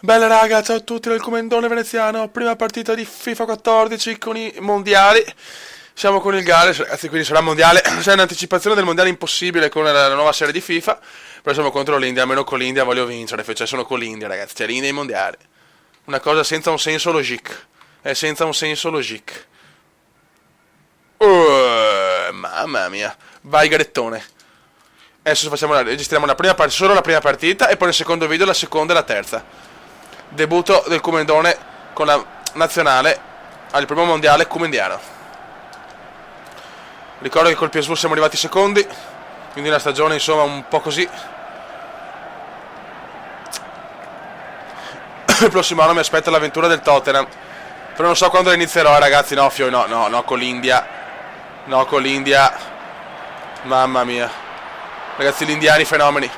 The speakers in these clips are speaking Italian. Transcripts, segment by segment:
Bella raga, ciao a tutti dal Comendone Veneziano, prima partita di FIFA 14 con i mondiali. Siamo con il Galles, ragazzi, quindi sarà mondiale, c'è un'anticipazione del mondiale impossibile con la nuova serie di FIFA, però siamo contro l'India, almeno con l'India voglio vincere, cioè sono con l'India ragazzi, cioè l'India ai mondiali. Una cosa senza un senso logique, è senza un senso logique. Mamma mia, vai Garettone. Adesso registriamo solo la prima partita e poi nel secondo video la seconda e la terza. Debutto del Comendone con la nazionale al primo mondiale comendiano. Ricordo che col PSV siamo arrivati secondi, quindi la stagione insomma un po' così. Il prossimo anno mi aspetta l'avventura del Tottenham, però non so quando la inizierò ragazzi. No Fio, no con l'India. No con l'India. Mamma mia. Ragazzi, gli indiani fenomeni.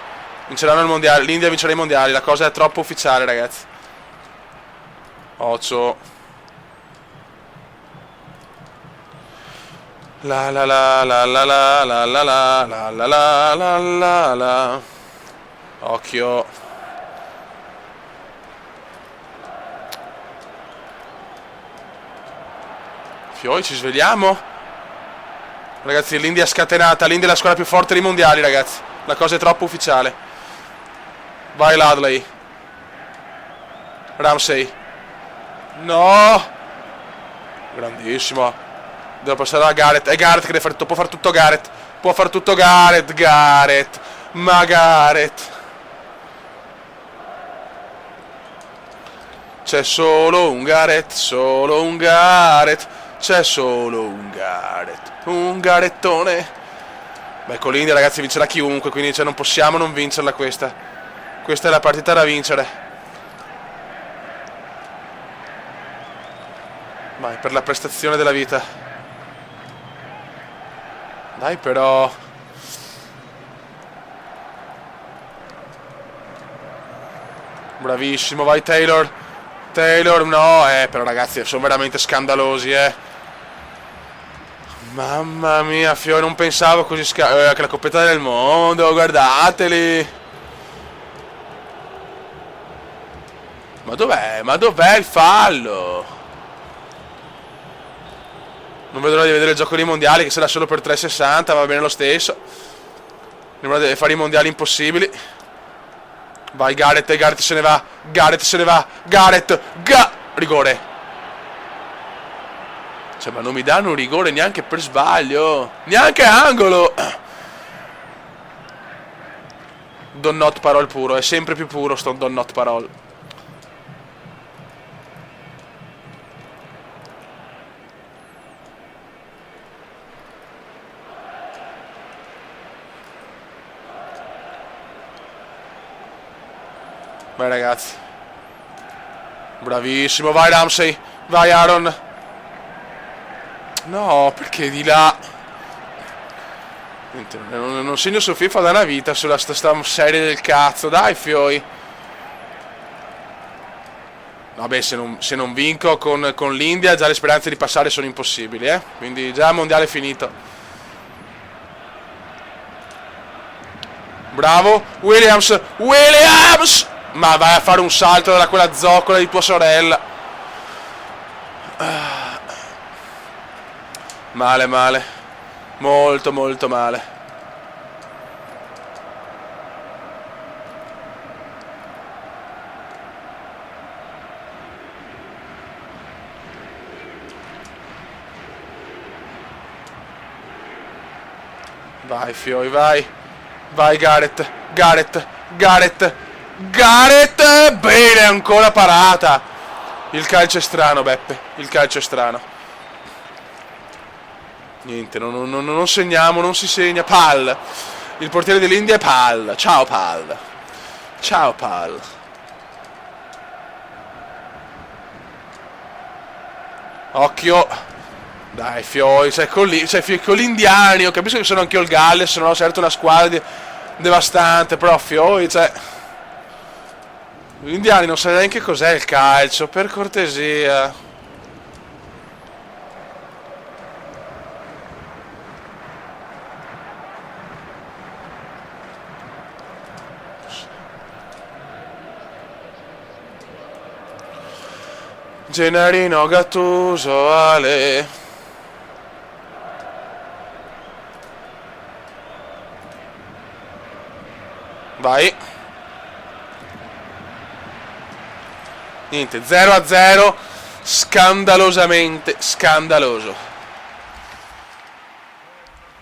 Vinceranno il mondiale. L'India vincerà i mondiali. La cosa è troppo ufficiale, ragazzi. Occhio. La la la la la la la la la la la la la la la. Occhio. Fioi, ci svegliamo? Ragazzi, l'India è scatenata. L'India è la squadra più forte dei mondiali, ragazzi. La cosa è troppo ufficiale. Vai Ladley. Ramsey. No. Grandissimo. Devo passare a Gareth. È Gareth che deve fare tutto. Può fare tutto Gareth. Può fare tutto Gareth. Gareth. Ma Gareth. C'è solo un Gareth. Solo un Gareth. C'è solo un Gareth. Un Garettone. Beh, con l'India ragazzi vincerà chiunque, quindi non possiamo non vincerla questa. Questa è la partita da vincere. Vai, per la prestazione della vita. Dai però. Bravissimo, vai Taylor. Taylor, no, però ragazzi sono veramente scandalosi, Mamma mia, Fio, non pensavo così che la coppetta del mondo, guardateli. Ma dov'è? Ma dov'è il fallo? Non vedo l'ora di vedere il gioco dei mondiali, che sarà solo per 360, va bene lo stesso. Non vedo di fare i mondiali impossibili. Vai Gareth, Gareth se ne va. Gareth se ne va. Gareth, rigore. Cioè, ma non mi danno un rigore neanche per sbaglio. Neanche angolo. Don not parol puro. È sempre più puro sto Don not parol. Vai ragazzi. Bravissimo. Vai Ramsey. Vai Aaron. No, perché di là? Non segno su FIFA da una vita sulla sta serie del cazzo. Dai Fioi. Vabbè, se non vinco con l'India già le speranze di passare sono impossibili, Quindi già il mondiale è finito. Bravo Williams. Williams. Ma vai a fare un salto da quella zoccola di tua sorella. Male, male. Molto, molto male. Vai, Fioi, vai. Vai, Gareth. Gareth. Gareth. Gareth. Bene, ancora parata. Il calcio è strano, Beppe. Il calcio è strano. Niente, non segniamo, non si segna. Pal. Il portiere dell'India è Pal. Ciao Pal. Ciao Pal. Occhio. Dai Fioi, cioè con gli indiani. Io capisco che sono anche io il Galles, non ho certo una squadra devastante, però Fioi, cioè gli indiani non sanno neanche cos'è il calcio, per cortesia. Gennarino, Gattuso, Ale. Vai. Niente, 0-0. Scandalosamente scandaloso.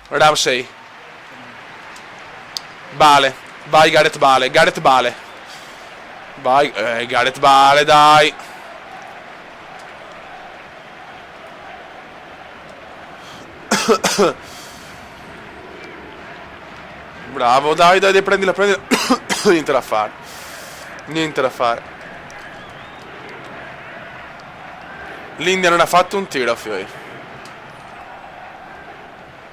Ramsey. Bale. Vai Gareth Bale. Gareth Bale. Vai. Gareth Bale, dai. Bravo, dai, prendila. Niente da fare. Niente da fare. L'India non ha fatto un tiro, fioi.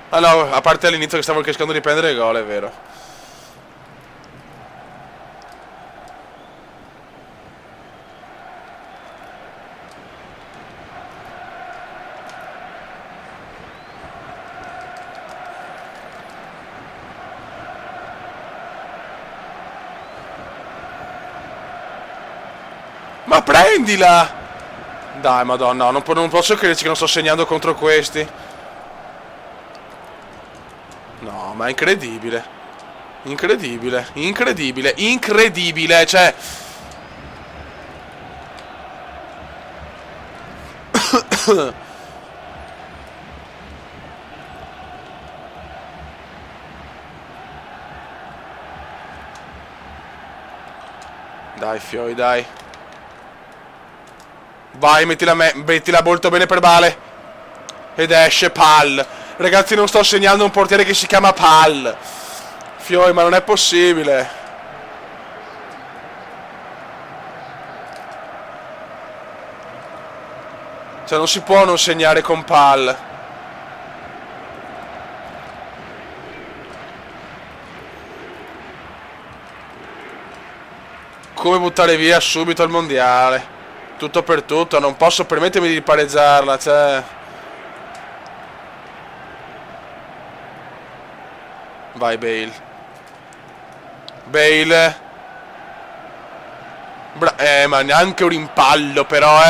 Ah no, a parte all'inizio che stavo cercando di prendere il gol, è vero. Ma prendila! Dai, madonna, non posso crederci che non sto segnando contro questi. No, ma è incredibile. Incredibile, cioè... Dai, fioi, dai. Vai, mettila molto bene per Bale. Ed esce Pal. Ragazzi, non sto segnando un portiere che si chiama Pal. Fioi, ma non è possibile. Cioè, non si può non segnare con Pal. Come buttare via subito il mondiale? Tutto per tutto, non posso permettermi di pareggiarla, cioè... Vai Bale. Bale. Ma neanche un rimpallo però,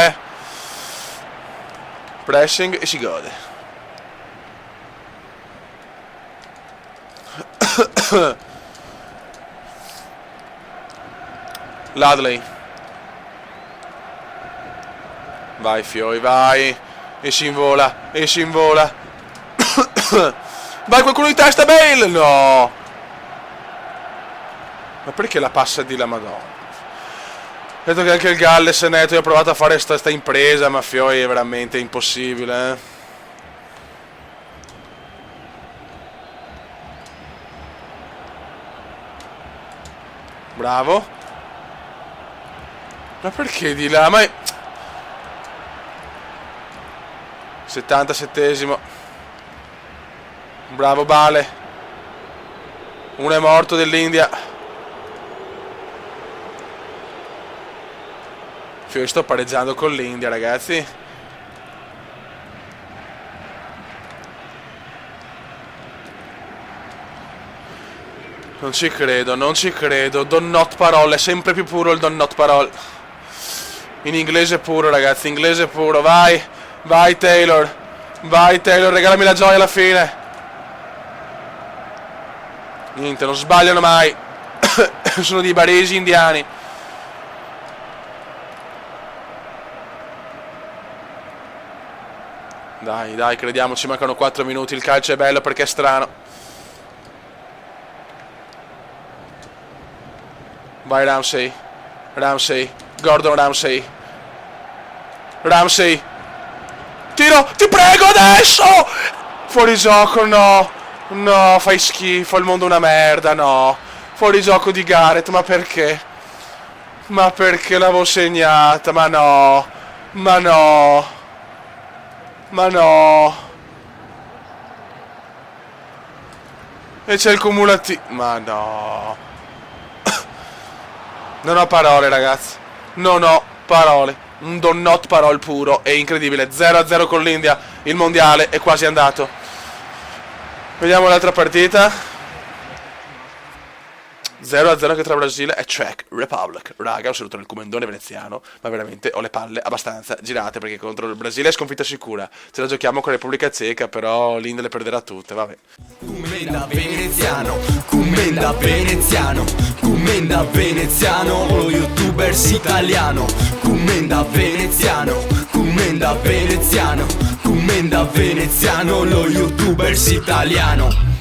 Pressing e si gode. Ladley. Vai fioi, vai. E si invola. Vai qualcuno di testa, Bale. No. Ma perché la passa di la Madonna? Vedo che anche il Galles Neto ha provato a fare sta impresa, ma fioi è veramente impossibile, Bravo. Ma perché di là? Ma 77esimo. Bravo Bale. Uno è morto dell'India. Io sto pareggiando con l'India, ragazzi. Non ci credo. Don not parole, è sempre più puro il don not parole. In inglese puro, ragazzi, inglese puro, vai. Vai Taylor, regalami la gioia alla fine. Niente, non sbagliano mai. Sono dei baresi indiani. Dai, crediamoci, mancano 4 minuti, il calcio è bello perché è strano. Vai Ramsey, Gordon Ramsay. Tiro, ti prego adesso! Fuori gioco, no, fai schifo, il mondo è una merda, no. Fuori gioco di Gareth, ma perché? Ma perché l'avevo segnata, ma no. E c'è il cumulativo. Ma no. Non ho parole, ragazzi. Non ho parole. Un don not parole puro. È incredibile. 0-0 con l'India. Il mondiale è quasi andato. Vediamo l'altra partita. 0-0 anche tra Brasile e Czech Republic. Raga, un saluto nel comendone veneziano, ma veramente ho le palle abbastanza girate, perché contro il Brasile è sconfitta sicura. Ce la giochiamo con la Repubblica Ceca, però l'India le perderà tutte, vabbè. Commenda veneziano, commenda veneziano, commenda veneziano, lo youtubers italiano. Commenda veneziano, commenda veneziano, commenda veneziano, lo youtubers italiano.